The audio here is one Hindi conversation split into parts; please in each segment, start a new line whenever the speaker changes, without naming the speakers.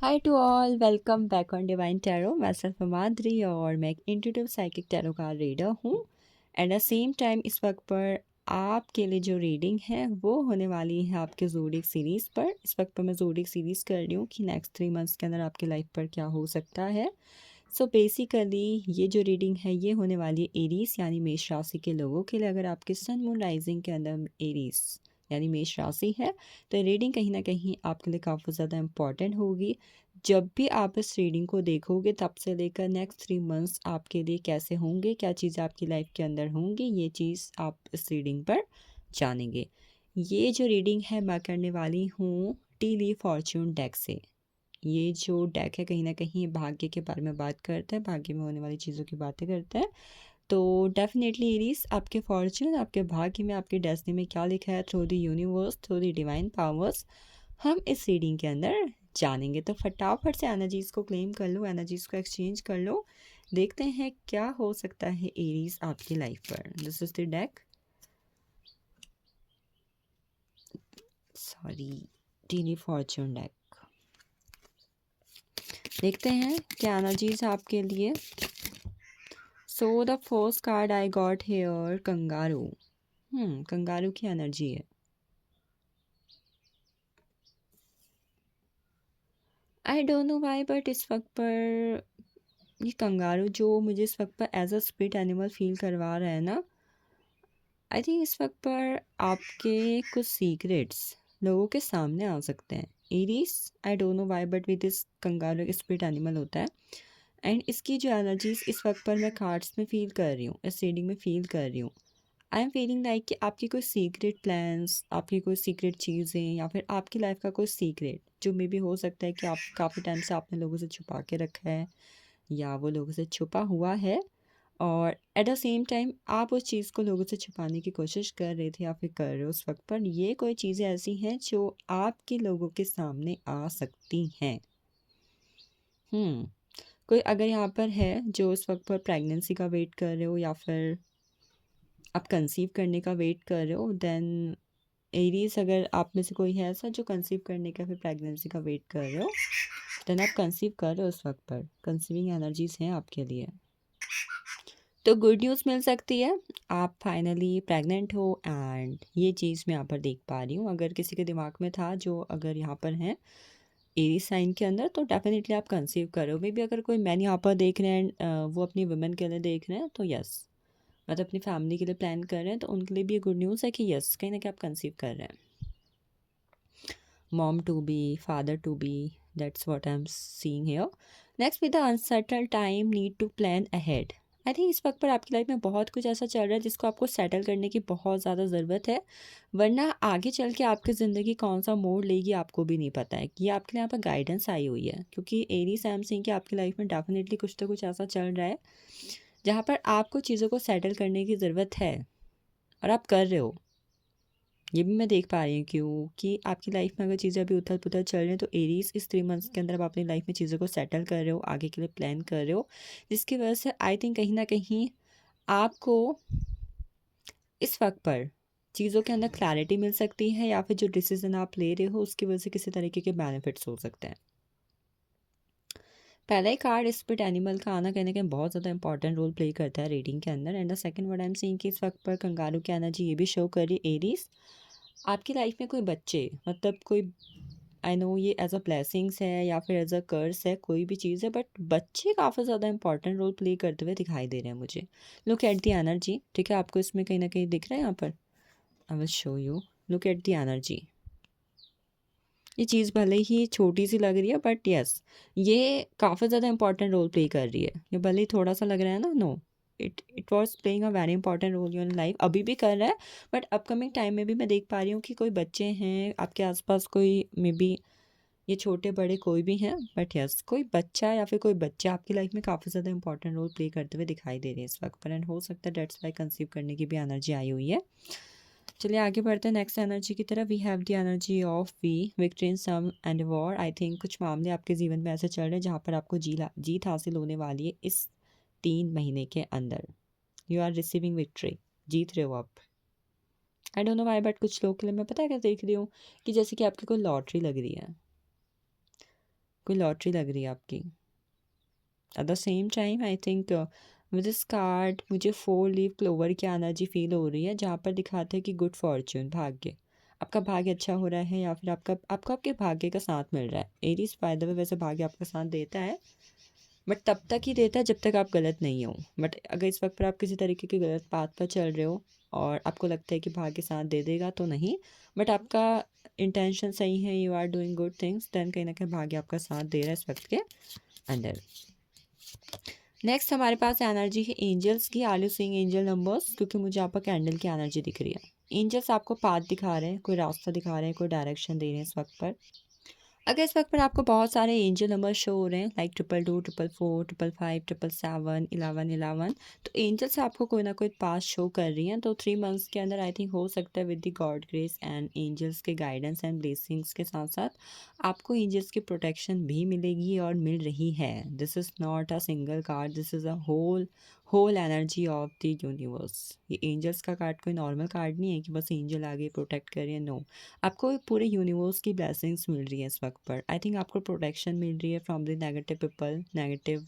Hi to all, welcome back on divine tarot. मैं सेल्फ माधुरी और मैं एक intuitive psychic tarot card reader हूँ। एट द सेम टाइम इस वक्त पर आपके लिए जो रीडिंग है वो होने वाली है आपके ज़ोडिएक सीरीज़ पर। इस वक्त पर मैं ज़ोडिएक सीरीज़ कर रही हूँ कि नेक्स्ट 3 मंथ्स के अंदर आपकी लाइफ पर क्या हो सकता है। सो बेसिकली ये जो रीडिंग है ये होने वाली है एरीज यानी मेष राशि के लोगों के लिए। अगर आपके सन मून राइजिंग के अंदर एरीज यानी मेष राशि है तो रीडिंग कहीं ना कहीं आपके लिए काफ़ी ज़्यादा इम्पॉर्टेंट होगी। जब भी आप इस रीडिंग को देखोगे तब से लेकर नेक्स्ट 3 मंथ्स आपके लिए कैसे होंगे, क्या चीज़ें आपकी लाइफ के अंदर होंगी, ये चीज़ आप इस रीडिंग पर जानेंगे। ये जो रीडिंग है मैं करने वाली हूँ टी ली फॉर्च्यून डेक से। ये जो डेक है कहीं ना कहीं भाग्य के बारे में बात करता है, भाग्य में होने वाली चीज़ों की बातें करता है। तो डेफिनेटली एरीज, आपके फॉर्च्यून, आपके भाग्य में, आपके डेस्टिनी में क्या लिखा है through the universe, through the divine powers, हम इस रीडिंग के अंदर जानेंगे। तो फटाफट से एनर्जीज को क्लेम कर लो, एनर्जीज को एक्सचेंज कर लो। देखते हैं क्या हो सकता है एरीज आपकी लाइफ पर। This is the deck, sorry, tiny fortune deck. देखते हैं क्या एनर्जीज आपके लिए। So the first card I got here, kangaroo. Kangaroo की एनर्जी है। I don't know why but इस वक्त पर ये कंगारू जो मुझे इस वक्त पर as a spirit animal feel करवा रहा है ना, आई थिंक इस वक्त पर आपके कुछ सीक्रेट्स लोगों के सामने आ सकते हैं। Aries, I don't know why but with this kangaroo spirit animal होता है। एंड इसकी जो एनर्जीज इस वक्त पर मैं कार्ड्स में फील कर रही हूँ, इस रीडिंग में फील कर रही हूँ। आई एम फीलिंग लाइक कि आपकी कोई सीक्रेट प्लान्स, आपकी कोई सीक्रेट चीज़ें या फिर आपकी लाइफ का कोई सीक्रेट जो मे भी हो सकता है कि आप काफ़ी टाइम से आपने लोगों से छुपा के रखा है या वो लोगों से छुपा हुआ है, और एट द सेम टाइम आप उस चीज़ को लोगों से छुपाने की कोशिश कर रहे थे या फिर कर रहे हो उस वक्त पर। ये कोई चीज़ें ऐसी हैं जो आपके लोगों के सामने आ सकती हैं। कोई अगर यहाँ पर है जो इस वक्त पर प्रेगनेंसी का वेट कर रहे हो या फिर आप कंसीव करने का वेट कर रहे हो, देन एरीज, अगर आप में से कोई है ऐसा जो कंसीव करने का फिर प्रेगनेंसी का वेट कर रहे हो, देन आप कंसीव कर रहे हो उस वक्त पर। कंसीविंग एनर्जीज हैं आपके लिए, तो गुड न्यूज़ मिल सकती है। आप फाइनली प्रेग्नेंट हो एंड ये चीज़ मैं यहाँ पर देख पा रही हूँ। अगर किसी के दिमाग में था जो अगर यहाँ पर है एरीज साइन के अंदर, तो डेफिनेटली आप कंसीव करो। मे बी अगर कोई मैन यहाँ पर देख रहे हैं वो अपनी वुमेन के लिए देख रहे हैं तो यस, मतलब अपनी फैमिली के लिए प्लान कर रहे हैं तो उनके लिए भी ये गुड न्यूज़ है कि यस, कहीं ना कहीं आप कंसीव कर रहे हैं। Mom to be, father to be, that's what I am seeing here. Next, with the uncertain time need to plan ahead. I think इस वक्त पर आपकी लाइफ में बहुत कुछ ऐसा चल रहा है जिसको आपको सेटल करने की बहुत ज़्यादा ज़रूरत है, वरना आगे चल के आपकी ज़िंदगी कौन सा मोड़ लेगी आपको भी नहीं पता है। कि आपके लिए यहाँ पर गाइडेंस आई हुई है, क्योंकि एरीज आई एम सीइंग कि आपकी लाइफ में डेफिनेटली कुछ तो कुछ ऐसा चल रहा है जहाँ पर आपको चीज़ों को सेटल करने की ज़रूरत है और आप कर रहे हो। ये भी मैं देख पा रही हूँ क्योंकि आपकी लाइफ में अगर चीज़ें अभी उथल पुथल चल रही हैं तो एरीज इस 3 मंथ्स के अंदर आप अपनी लाइफ में चीज़ों को सेटल कर रहे हो, आगे के लिए प्लान कर रहे हो, जिसकी वजह से आई थिंक कहीं ना कहीं आपको इस वक्त पर चीज़ों के अंदर क्लैरिटी मिल सकती है, या फिर जो डिसीजन आप ले रहे हो उसकी वजह से किसी तरीके के बेनिफिट्स हो सकते हैं। पहला ही कार्ड स्पिरिट एनिमल का आना कहीं ना कहीं बहुत ज़्यादा इंपॉर्टेंट रोल प्ले करता है रीडिंग के अंदर। And the second word I am seeing कि इस वक्त पर कंगारू की एनर्जी ये भी शो कर रही है एरीज, आपकी लाइफ में कोई बच्चे, मतलब कोई, आई नो ये एज अ ब्लेसिंग्स है या फिर एज अ कर्स है, कोई भी चीज़ है, बट बच्चे काफ़ी ज़्यादा इंपॉर्टेंट रोल प्ले करते हुए दिखाई दे रहे हैं मुझे। लुक एट द एनर्जी, ठीक है, आपको इसमें कहीं ना कहीं दिख रहा है यहाँ पर। I will show you, look at the energy. ये चीज़ भले ही छोटी सी लग रही है बट यस, ये काफ़ी ज़्यादा इंपॉर्टेंट रोल प्ले कर रही है। ये भले ही थोड़ा सा लग रहा है ना, no, it was playing a very important role in life, अभी भी कर रहा है, बट अपकमिंग टाइम में भी मैं देख पा रही हूँ कि कोई बच्चे हैं आपके आसपास, कोई मे बी ये छोटे बड़े कोई भी हैं, बट यस कोई बच्चा या फिर कोई बच्चे आपकी लाइफ में काफ़ी ज़्यादा इंपॉर्टेंट रोल प्ले करते हुए दिखाई दे रहे हैं इस वक्त पर। एंड हो सकता है डेट्स वाई कंसीव करने की भी एनर्जी आई हुई है। चलिए आगे बढ़ते हैं नेक्स्ट एनर्जी की तरफ। We have the energy of we victory in some and war. I think कुछ मामले आपके जीवन में ऐसे चल रहे हैं जहाँ पर आपको जीत हासिल होने वाली है इस 3 महीने के अंदर। यू आर रिसीविंग विक्ट्री, जीत रहे हो आप। आई डोंट नो वाई बट कुछ लोग के लिए मैं पता है क्या देख रही हूँ कि जैसे कि आपकी कोई लॉटरी लग रही है। कोई लॉटरी लग रही है आपकी। Eight the same time I think with this card मुझे 4 लीफ क्लोवर की एनर्जी फील हो रही है, जहाँ पर दिखाते हैं कि गुड फॉर्च्यून, भाग्य, आपका भाग्य अच्छा हो रहा है, या फिर आपका आपको आपके भाग्य का साथ मिल रहा है। एरीज बाय द वे वैसे भाग्य आपका साथ देता है, बट तब तक ही देता है जब तक आप गलत नहीं हो। बट अगर इस वक्त पर आप किसी तरीके के गलत पाथ पर चल रहे हो और आपको लगता है कि भाग्य साथ दे देगा, तो नहीं, बट आपका इंटेंशन सही है, you are doing good things, then कहीं ना कहीं भाग्य आपका साथ दे रहा है इस वक्त के अंदर। नेक्स्ट हमारे पास एनर्जी है एंजल्स की। Are you seeing angel numbers? क्योंकि मुझे यहाँ पर कैंडल की एनर्जी दिख रही है। एंजल्स आपको पाथ दिखा रहे हैं, कोई रास्ता दिखा रहे हैं, कोई डायरेक्शन दे रहे हैं इस वक्त पर। अगर इस वक्त पर आपको बहुत सारे एंजल नंबर शो हो रहे हैं, लाइक 222, 444, 555, 777, 1111, तो एंजल से आपको कोई ना कोई पास शो कर रही हैं। तो 3 मंथ्स के अंदर आई थिंक हो सकता है with the god grace and angels के गाइडेंस एंड ब्लेसिंग्स के साथ साथ आपको एंजल्स की प्रोटेक्शन भी मिलेगी और मिल रही है। This is not a single card, this is a whole energy of the universe. ये एंजल्स का कार्ड कोई नॉर्मल कार्ड नहीं है कि बस एंजल आगे प्रोटेक्ट करिए, नो, आपको पूरे यूनिवर्स की ब्लेसिंग्स मिल रही है इस वक्त पर। आई थिंक आपको प्रोटेक्शन मिल रही है from the negative people, negative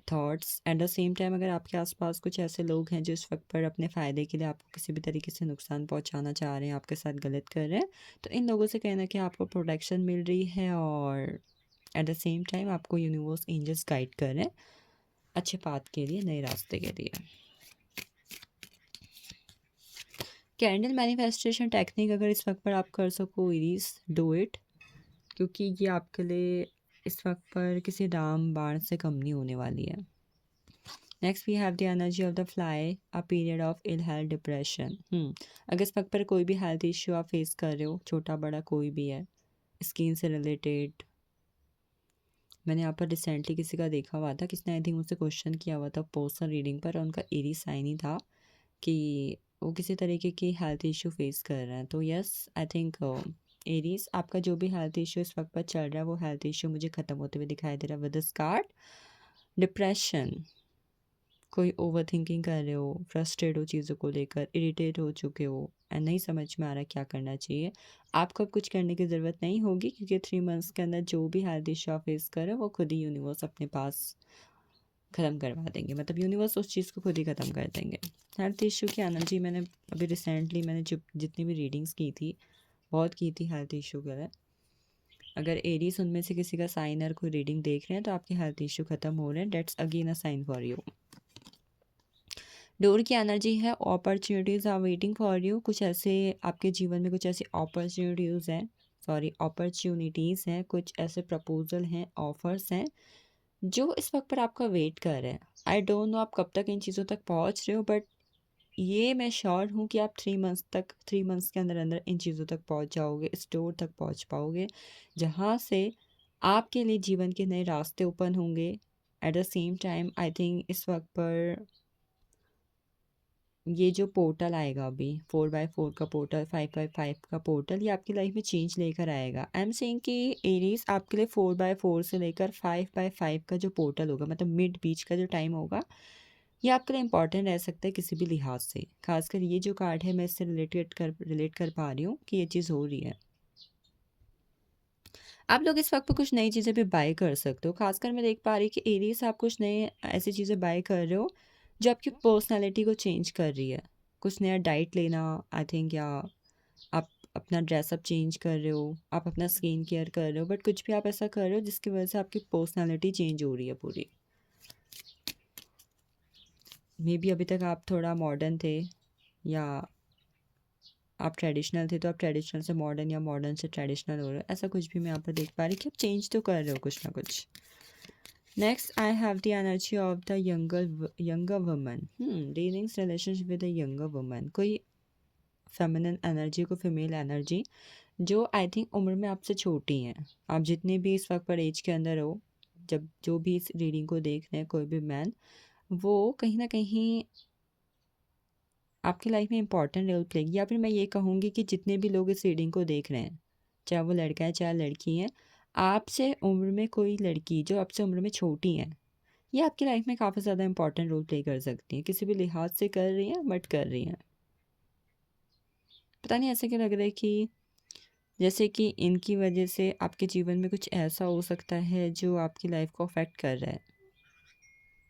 thoughts. Eight the same time अगर आपके आसपास कुछ ऐसे लोग हैं जो इस वक्त पर अपने फ़ायदे के लिए आपको किसी भी तरीके से नुकसान पहुंचाना चाह रहे हैं, आपके साथ गलत कर रहे हैं, तो इन लोगों से कहना कि आपको प्रोटेक्शन मिल रही है, और एट द सेम टाइम आपको यूनिवर्स एंजल्स गाइड कर रहे हैं अच्छे पाथ के लिए, नए रास्ते के लिए। कैंडल मैनिफेस्टेशन टेक्निक अगर इस वक्त पर आप कर सको, इरीज डू इट, क्योंकि ये आपके लिए इस वक्त पर किसी राम बाण से कम नहीं होने वाली है। Next we have the energy of the fly, a period of ill health depression. अगर इस वक्त पर कोई भी हेल्थ इश्यू आप फेस कर रहे हो, छोटा बड़ा कोई भी है, स्किन से रिलेटेड, मैंने यहाँ पर रिसेंटली किसी का देखा हुआ था, किसने आई थिंक मुझसे क्वेश्चन किया हुआ था पर्सनल रीडिंग पर, और उनका एरी साइन ही था कि वो किसी तरीके की हेल्थ इशू फेस कर रहे हैं। तो यस, आई थिंक एरीज आपका जो भी हेल्थ इशू इस वक्त पर चल रहा है, वो हेल्थ इशू मुझे ख़त्म होते हुए दिखाई दे रहा है विद दिस कार्ड। डिप्रेशन, कोई ओवर थिंकिंग कर रहे हो, फ्रस्ट्रेट हो चीज़ों को लेकर, इरिटेट हो चुके हो एंड नहीं समझ में आ रहा क्या करना चाहिए, आपको अब कुछ करने की ज़रूरत नहीं होगी, क्योंकि 3 मंथ्स के अंदर जो भी हेल्थ इशू आप फेस कर रहे हो वो खुद ही यूनिवर्स अपने पास ख़त्म करवा देंगे, मतलब यूनिवर्स उस चीज़ को खुद ही ख़त्म कर देंगे। हेल्थ इशू की एनर्जी मैंने अभी रिसेंटली मैंने जितनी भी रीडिंग्स की थी, बहुत की थी हेल्थ इशू के लिए। अगर एरीज उनमें से किसी का साइन और कोई रीडिंग देख रहे हैं तो आपके हेल्थ इशू ख़त्म हो रहे हैं, dates again a sign for you. Door की एनर्जी है, opportunities are waiting for you. कुछ ऐसे आपके जीवन में कुछ ऐसी अपॉर्चुनिटीज़ हैं, कुछ ऐसे प्रपोजल हैं, ऑफर्स हैं जो इस वक्त पर आपका वेट कर रहे हैं। आई डोंट नो आप कब तक इन चीज़ों तक पहुंच रहे हो, बट ये मैं श्योर हूँ कि आप 3 मंथ्स के अंदर अंदर इन चीज़ों तक पहुँच जाओगे, इस डोर तक पहुँच पाओगे जहाँ से आपके लिए जीवन के नए रास्ते ओपन होंगे। Eight the same time I think इस वक्त पर ये जो पोर्टल आएगा अभी, 4x4 का पोर्टल, 5x5 का पोर्टल, ये आपकी लाइफ में चेंज लेकर आएगा। आई एम सेइंग कि एरीज आपके लिए 4x4 से लेकर 5x5 का जो पोर्टल होगा, मतलब मिड बीच का जो टाइम होगा, ये आपके लिए इंपॉर्टेंट रह सकता है किसी भी लिहाज से। खासकर ये जो कार्ड है मैं इससे रिलेट कर पा रही हूँ कि ये चीज़ हो रही है। आप लोग इस वक्त पे कुछ नई चीज़ें भी बाय कर सकते हो। खासकर मैं देख पा रही कि एरीज आप कुछ नए ऐसी चीज़ें बाय कर रहे हो जो आपकी पर्सनालिटी को चेंज कर रही है। कुछ नया डाइट लेना आई थिंक, या आप अपना ड्रेसअप चेंज कर रहे हो, आप अपना स्किन केयर कर रहे हो, बट कुछ भी आप ऐसा कर रहे हो जिसकी वजह से आपकी पर्सनालिटी चेंज हो रही है पूरी। मे बी अभी तक आप थोड़ा मॉडर्न थे, या आप ट्रेडिशनल थे तो आप ट्रेडिशनल से मॉडर्न, या मॉडर्न से ट्रेडिशनल हो रहे हो, ऐसा कुछ भी मैं यहाँ पर देख पा रही कि आप चेंज तो कर रहे हो कुछ ना कुछ। Next I have the energy of the younger woman. Readings relationship with a younger woman, कोई फेमिनिन एनर्जी, को फीमेल एनर्जी जो आई थिंक उम्र में आपसे छोटी हैं। आप जितने भी इस वक्त पर एज के अंदर हो, जब जो भी इस रीडिंग को देख रहे हैं कोई भी मैन, वो कहीं ना कहीं आपकी लाइफ में इंपॉर्टेंट रोल प्ले, या फिर मैं ये कहूँगी कि जितने भी लोग इस रीडिंग को देख रहे हैं, चाहे वो लड़का है चाहे लड़की है, आपसे उम्र में कोई लड़की जो आपसे उम्र में छोटी है, ये आपकी लाइफ में काफ़ी ज़्यादा इंपॉर्टेंट रोल प्ले कर सकती हैं, किसी भी लिहाज से कर रही हैं बट कर रही हैं। पता नहीं ऐसे क्यों लग रहा है कि जैसे कि इनकी वजह से आपके जीवन में कुछ ऐसा हो सकता है जो आपकी लाइफ को अफेक्ट कर रहा है।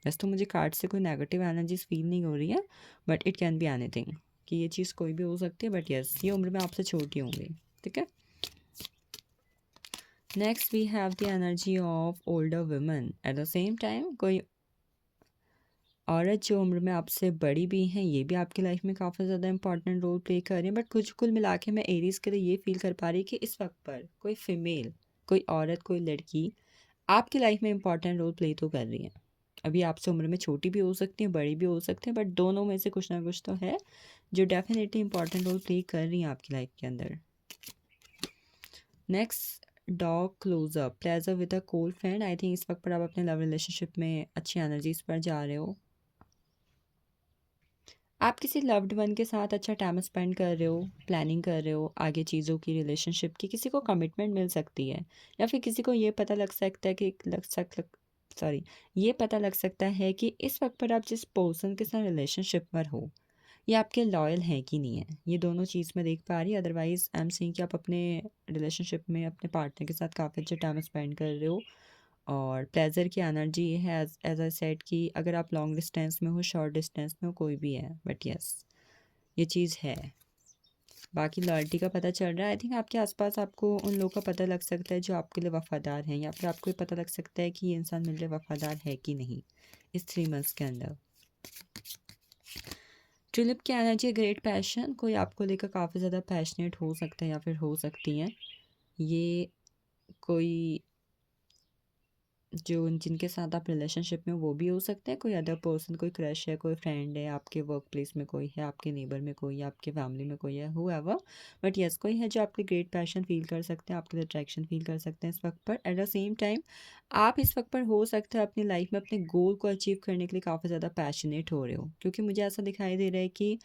वैसे तो मुझे कार्ड से कोई नेगेटिव एनर्जीज फील नहीं हो रही है, but it can be anything, कि ये चीज़ कोई भी हो सकती है, बट यस ये उम्र में आपसे छोटी होंगी। ठीक है। Next we have the energy of older women. At the same time कोई औरत जो उम्र में आपसे बड़ी भी हैं, ये भी आपकी लाइफ में काफ़ी ज़्यादा इंपॉर्टेंट रोल प्ले कर रही हैं। बट कुल मिला के मैं एरीज के लिए ये फील कर पा रही कि इस वक्त पर कोई फीमेल, कोई औरत, कोई लड़की आपकी लाइफ में इंपॉर्टेंट रोल प्ले तो कर रही है। अभी आपसे उम्र में छोटी भी हो सकती है, बड़ी भी हो सकती है, बट दोनों में से कुछ ना कुछ तो है जो डेफिनेटली इंपॉर्टेंट रोल प्ले कर रही हैं आपकी लाइफ के अंदर। Next, dog close up pleasure with a cold friend. I think इस वक्त पर आप अपने लव रिलेशनशिप में अच्छी एनर्जीज पर जा रहे हो। आप किसी लव्ड वन के साथ अच्छा टाइम स्पेंड कर रहे हो, प्लानिंग कर रहे हो आगे चीज़ों की, रिलेशनशिप की। किसी को कमिटमेंट मिल सकती है, या फिर किसी को ये पता लग सकता है कि ये पता लग सकता है कि इस वक्त पर आप जिस पर्सन के साथ रिलेशनशिप पर हो ये आपके लॉयल हैं कि नहीं है। ये दोनों चीज़ मैं देख पा रही। अदरवाइज़ आई एम सीइंग कि आप अपने रिलेशनशिप में अपने पार्टनर के साथ काफ़ी अच्छा टाइम स्पेंड कर रहे हो, और प्लेजर की एनर्जी ये है एज आई सेड कि अगर आप लॉन्ग डिस्टेंस में हो, शॉर्ट डिस्टेंस में हो, कोई भी है, बट यस ये चीज़ है। बाकी लॉयल्टी का पता चल रहा है। आई थिंक आपके आसपास आपको उन लोगों का पता लग सकता है जो आपके लिए वफ़ादार हैं, या फिर आपको ये पता लग सकता है कि ये इंसान मेरे लिए वफ़ादार है कि नहीं इस 3 मंथ्स के अंदर। ट्यूलिप की एनर्जी ग्रेट पैशन, कोई आपको लेकर काफ़ी ज़्यादा पैशनेट हो सकता है या फिर हो सकती हैं। ये कोई जो जिनके साथ आप रिलेशनशिप में, वो भी हो सकते हैं। कोई अदर पर्सन, कोई क्रश है, कोई फ्रेंड है, आपके वर्क प्लेस में कोई है, आपके नेबर में कोई है, आपके फैमिली में कोई है, हुएवर। बट यस कोई है जो आपके ग्रेट पैशन फील कर सकते हैं, आपके लिए अट्रैक्शन फील कर सकते हैं इस वक्त पर। एट द सेम टाइम आप इस वक्त पर हो सकता है अपनी लाइफ में अपने गोल को अचीव करने के लिए काफ़ी ज़्यादा पैशनेट हो रहे हो, क्योंकि मुझे ऐसा दिखाई दे रहा है कि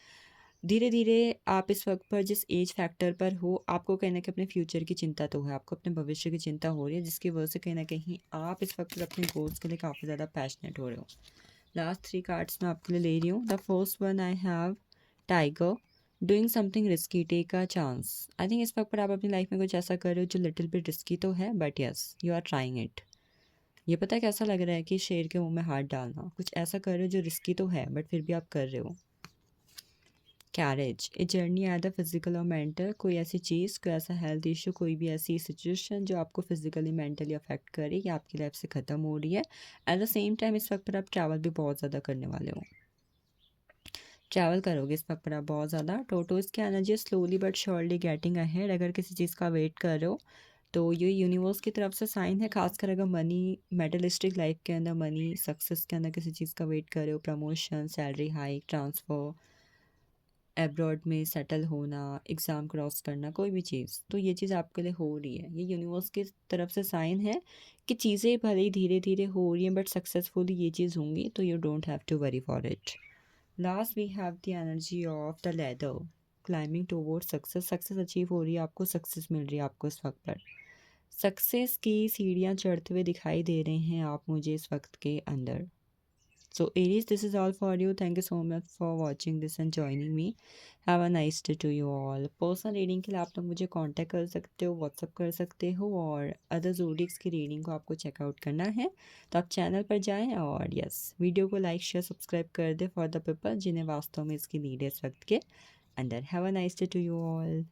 धीरे धीरे आप इस वक्त पर जिस एज फैक्टर पर हो, आपको कहीं ना कहीं अपने फ्यूचर की चिंता तो है, आपको अपने भविष्य की चिंता हो रही है, जिसकी वजह से कहीं ना कहीं आप इस वक्त पर अपने गोल्स के लिए काफ़ी ज़्यादा पैशनेट हो रहे हो। लास्ट 3 कार्ड्स मैं आपके लिए ले रही हूँ। The first one I have tiger, doing something risky, take a chance. I think इस वक्त पर आप अपनी लाइफ में कुछ ऐसा कर रहे हो जो लिटिल बिट रिस्की तो है, but yes you are trying it. ये पता है कैसा लग रहा है कि शेर के मुंह में हाथ डालना, कुछ ऐसा कर रहे हो जो रिस्की तो है बट फिर भी आप कर रहे हो। कैरेज, ए जर्नी आदर फिजिकल और मेंटल, कोई ऐसी चीज़, कोई ऐसा हेल्थ इशू, कोई भी ऐसी सिचुएशन जो आपको फिजिकली मेंटली अफेक्ट करे या आपकी लाइफ से ख़त्म हो रही है। एट द सेम टाइम इस वक्त पर आप ट्रैवल भी बहुत ज़्यादा करने वाले हो, ट्रैवल करोगे इस वक्त पर आप बहुत ज़्यादा। टोटोज की energy slowly but surely getting ahead. अगर किसी चीज़ का वेट कर रहे हो तो ये यूनिवर्स की तरफ से साइन है, खासकर अगर मनी, मेटलिस्टिक लाइफ के अंदर मनी, सक्सेस के अंदर किसी चीज़ का वेट कर रहे हो, promotion, salary hike, transfer, abroad में सेटल होना, एग्ज़ाम क्रॉस करना, कोई भी चीज़, तो ये चीज़ आपके लिए हो रही है। ये यूनिवर्स की तरफ से साइन है कि चीज़ें भले ही धीरे धीरे हो रही हैं बट सक्सेसफुली ये चीज़ होंगी, तो you don't have to worry for it. Last we have the energy of the ladder, climbing toward success. Success achieve हो रही है आपको, सक्सेस मिल रही है आपको इस वक्त पर। सक्सेस की सीढ़ियाँ चढ़ते हुए दिखाई दे रहे हैं आप मुझे इस वक्त के अंदर। So Aries, this is all for you. Thank you so much for watching this and joining me. Have a nice day to you all. Personal reading के लिए आप लोग मुझे कांटेक्ट कर सकते हो, व्हाट्सअप कर सकते हो, और अदर ज़ोडिक्स की रीडिंग को आपको चेकआउट करना है तो आप चैनल पर जाएं, और यस वीडियो को लाइक शेयर सब्सक्राइब कर दे फॉर द पीपल जिन्हें वास्तव में इसकी नीड है इस वक्त के अंदर। Have a nice day to you all.